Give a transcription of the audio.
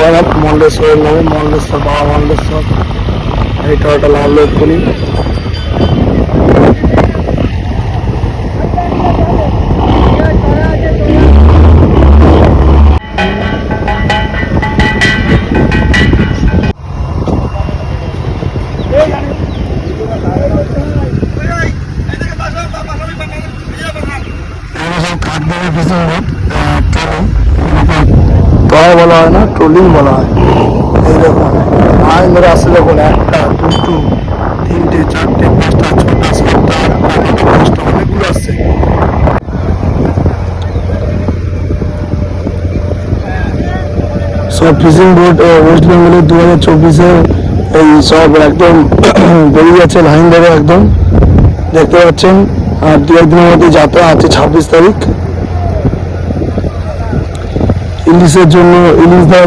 জগন্নাথ মন্ডলেশ্বরের নামে মন্ডলেশ্বর, বাবা মন্ডলেশ্বর। এই টয়টা লাগলো এক্ষুনি। টয় বলা হয় না, ট্রলিং বলা হয়। এই দেখুন লাইন ধরে আসছে, দেখুন 1টা 2টো 3টে 4টে 5টা 6টা 7টা 8টা 9টা 10টা অনেকগুলো আসছে। সব ফিশিং বোট ওয়েস্ট বেঙ্গলের 2024-এ এই সব একদম বেরিয়ে যাচ্ছে লাইন ধরে একদম, দেখতে পাচ্ছেন। আর 2-1 দিনের মধ্যে যাত্রা আছে 26 তারিখ। ইলিশের জন্য ইলিশ দেওয়ার